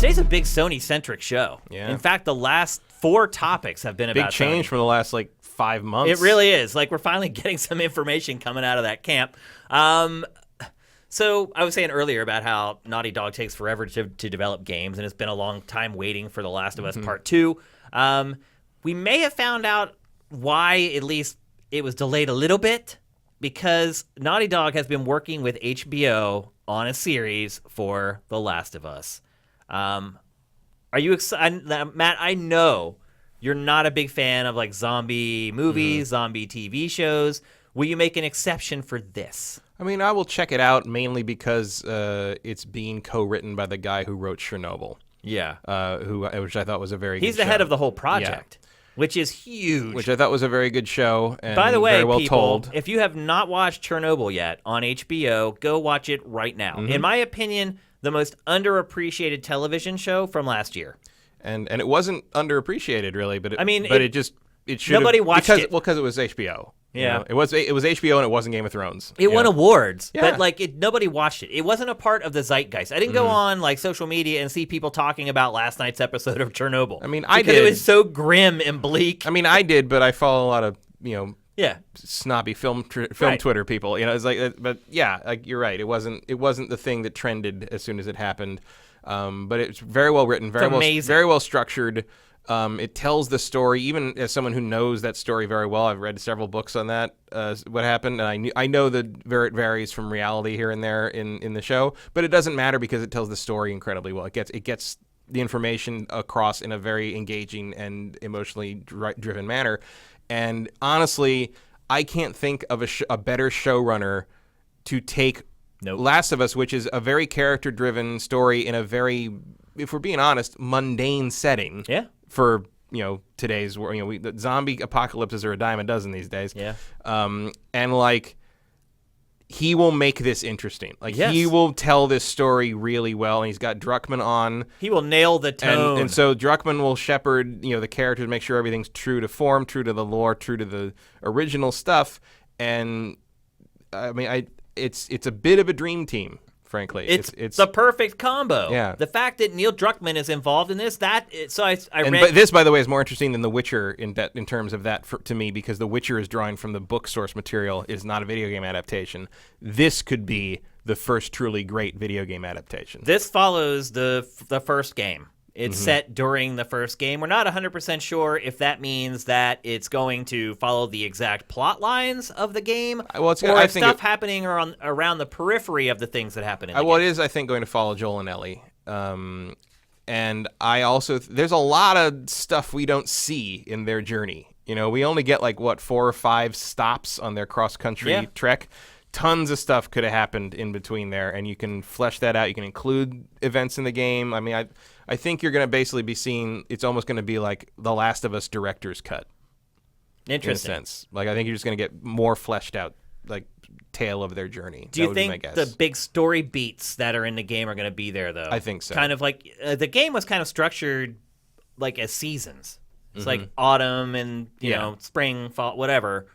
Today's a big Sony-centric show. Yeah. In fact, the last 4 topics have been about Big change Sony. from the last, 5 months. It really is. We're finally getting some information coming out of that camp. So I was saying earlier about how Naughty Dog takes forever to develop games, and it's been a long time waiting for The Last of Us Part 2. We may have found out why, at least, it was delayed a little bit, because Naughty Dog has been working with HBO on a series for The Last of Us. Are you excited? Matt, I know you're not a big fan of zombie movies, zombie TV shows. Will you make an exception for this? I mean, I will check it out mainly because it's being co-written by the guy who wrote Chernobyl. Yeah. Which I thought was a very good show. He's the head of the whole project, which is huge. Which I thought was a very good show and by the way, very well people, told. If you have not watched Chernobyl yet on HBO, go watch it right now. In my opinion, the most underappreciated television show from last year. And it wasn't underappreciated really, but it should nobody watched it. Because it was HBO. Yeah. It was HBO and it wasn't Game of Thrones. It won awards, Yeah. but nobody watched it. It wasn't a part of the zeitgeist. I didn't go on social media and see people talking about last night's episode of Chernobyl. I mean, I because did. It was so grim and bleak. I mean, I did, but I follow a lot of Yeah. snobby film Right. Twitter people. It's but yeah, you're right. It wasn't the thing that trended as soon as it happened. But it's very well written, very well structured. It tells the story, even as someone who knows that story very well. I've read several books on that, what happened, and I know that it varies from reality here and there in the show, but it doesn't matter because it tells the story incredibly well. It gets the information across in a very engaging and emotionally driven manner. And honestly, I can't think of a better showrunner to take Last of Us, which is a very character-driven story in a very, if we're being honest, mundane setting. Yeah. For today's world, the zombie apocalypses are a dime a dozen these days. Yeah. And he will make this interesting. Yes. He will tell this story really well, and he's got Druckmann on. He will nail the tone. And so Druckmann will shepherd the characters, make sure everything's true to form, true to the lore, true to the original stuff. And I mean, it's a bit of a dream team. Frankly, it's the perfect combo. Yeah. The fact that Neil Druckmann is involved in this, I read. But this, by the way, is more interesting than The Witcher in terms of that to me, because The Witcher is drawing from the book source material. It is not a video game adaptation. This could be the first truly great video game adaptation. This follows the first game. It's set during the first game. We're not 100% sure if that means that it's going to follow the exact plot lines of the game, or if stuff happening around the periphery of the things that happen in the game. Well, it is, I think, going to follow Joel and Ellie. And I also, there's a lot of stuff we don't see in their journey. We only get 4 or 5 stops on their cross-country trek. Tons of stuff could have happened in between there, and you can flesh that out. You can include events in the game. I mean, I think you're going to basically be seeing, it's almost going to be like The Last of Us director's cut. Interesting. In a sense. I think you're just going to get more fleshed out, tale of their journey. Do you think the big story beats that are in the game are going to be there, though? I think so. Kind of the game was kind of structured as seasons. It's like autumn and, spring, fall, whatever.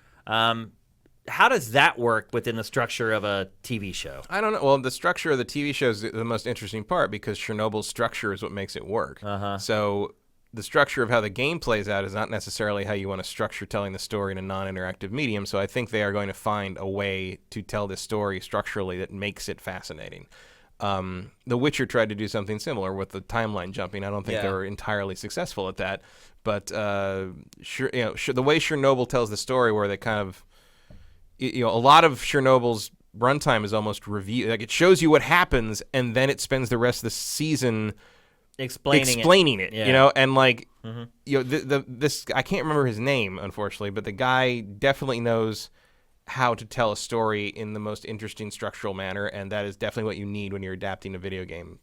How does that work within the structure of a TV show? I don't know. Well, the structure of the TV show is the most interesting part because Chernobyl's structure is what makes it work. So the structure of how the game plays out is not necessarily how you want to structure telling the story in a non-interactive medium. So I think they are going to find a way to tell this story structurally that makes it fascinating. The Witcher tried to do something similar with the timeline jumping. I don't think they were entirely successful at that. But the way Chernobyl tells the story, where they kind of a lot of Chernobyl's runtime is almost review. It shows you what happens, and then it spends the rest of the season explaining it. Yeah. And this I can't remember his name, unfortunately, but the guy definitely knows how to tell a story in the most interesting structural manner, and that is definitely what you need when you're adapting a video game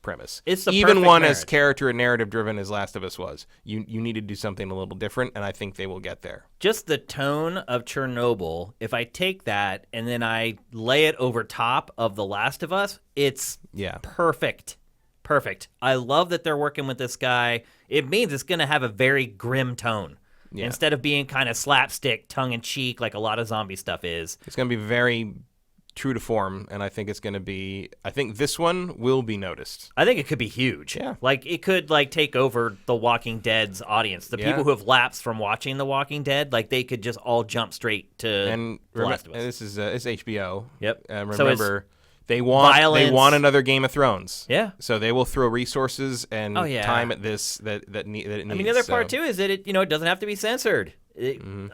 premise. It's the even one marriage. as character and narrative driven as Last of Us was. You need to do something a little different, and I think they will get there. Just the tone of Chernobyl, if I take that and then I lay it over top of The Last of Us, it's perfect. Perfect. I love that they're working with this guy. It means it's going to have a very grim tone. Yeah. Instead of being kind of slapstick, tongue-in-cheek like a lot of zombie stuff is. It's going to be very true to form, and I think it's going to be. I think this one will be noticed. I think it could be huge. Yeah. Like, it could, like, take over The Walking Dead's audience. The people who have lapsed from watching The Walking Dead, like, they could just all jump straight to The Last of Us. And this is it's HBO. Yep. Remember, they want another Game of Thrones. Yeah. So they will throw resources and time at this that it needs. I mean, the other part, too, is that it doesn't have to be censored.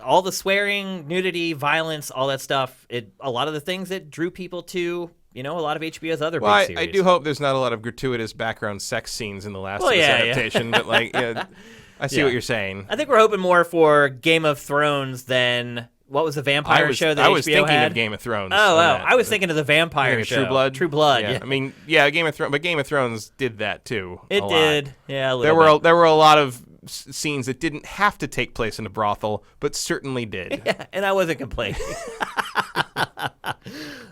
All the swearing, nudity, violence, all that stuff, a lot of the things that drew people to, a lot of HBO's other big series. I do hope there's not a lot of gratuitous background sex scenes in the Last of Us adaptation, but I see what you're saying. I think we're hoping more for Game of Thrones than what was the vampire show that HBO had? I was thinking of Game of Thrones. I was thinking of the vampire show. True Blood? True Blood, yeah. I mean, Game of Thrones, but Game of Thrones did that too. It did, yeah, a little bit. There were a lot of scenes that didn't have to take place in a brothel, but certainly did. Yeah, and I wasn't complaining.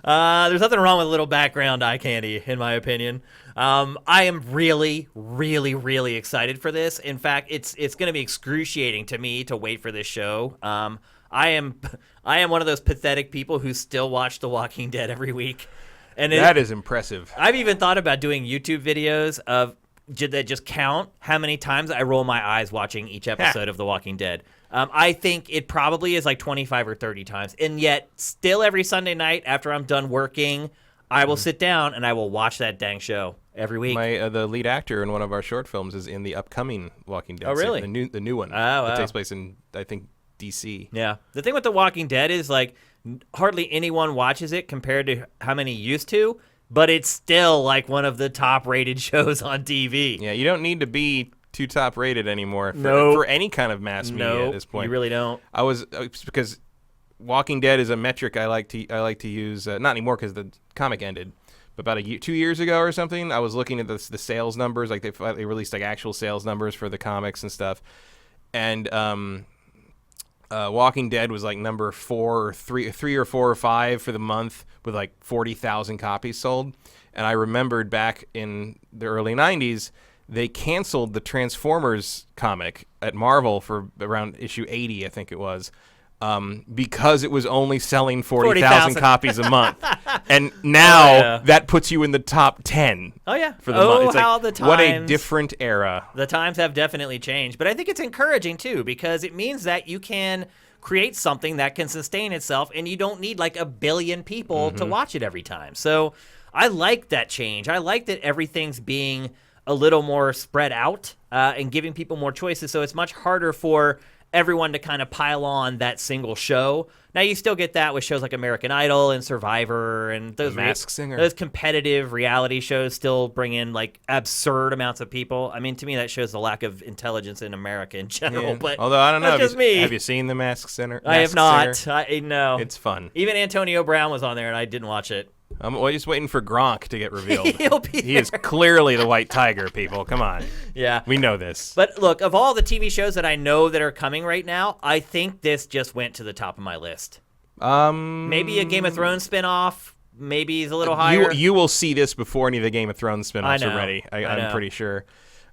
There's nothing wrong with a little background eye candy, in my opinion. I am really, really, really excited for this. In fact, it's going to be excruciating to me to wait for this show. I am one of those pathetic people who still watch The Walking Dead every week, and that is impressive. I've even thought about doing YouTube videos that just count how many times I roll my eyes watching each episode of The Walking Dead. I think it probably is like 25 or 30 times. And yet, still every Sunday night after I'm done working, I will sit down and I will watch that dang show every week. The lead actor in one of our short films is in the upcoming Walking Dead. Oh, really? The new one. Oh, wow. That takes place in, I think, D.C. Yeah. The thing with The Walking Dead is, like, hardly anyone watches it compared to how many used to. But it's still like one of the top-rated shows on TV. Yeah, you don't need to be too top-rated anymore for any kind of mass media at this point. You really don't. Because Walking Dead is a metric I like to use. Not anymore because the comic ended, but about 2 years ago or something, I was looking at the sales numbers. Like they released like actual sales numbers for the comics and stuff, and Walking Dead was like number 3 or 4 or 5 for the month with like 40,000 copies sold. And I remembered back in the early 90s, they canceled the Transformers comic at Marvel for around issue 80, I think it was, because it was only selling 40,000 copies a month. And now that puts you in the top 10 for the month. It's like, what a different era. The times have definitely changed. But I think it's encouraging, too, because it means that you can create something that can sustain itself, and you don't need like 1 billion people to watch it every time. So I like that change. I like that everything's being a little more spread out and giving people more choices, so it's much harder for everyone to kind of pile on that single show. Now, you still get that with shows like American Idol and Survivor and those Masked Singer. Those competitive reality shows still bring in like absurd amounts of people. I mean, to me, that shows the lack of intelligence in America in general. Yeah. But although I don't know, have you seen the Masked Singer? I have not. No, it's fun. Even Antonio Brown was on there, and I didn't watch it. I'm just waiting for Gronk to get revealed. He is clearly the white tiger, people. Come on. Yeah. We know this. But look, of all the TV shows that I know that are coming right now, I think this just went to the top of my list. Maybe a Game of Thrones spinoff. Maybe he's a little higher. You will see this before any of the Game of Thrones spinoffs are ready. I'm pretty sure.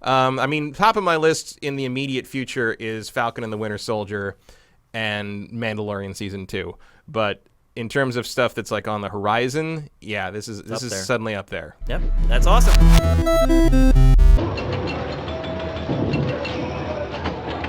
I mean, top of my list in the immediate future is Falcon and the Winter Soldier and Mandalorian Season 2. But in terms of stuff that's like on the horizon, yeah, this is suddenly up there. Yep, that's awesome.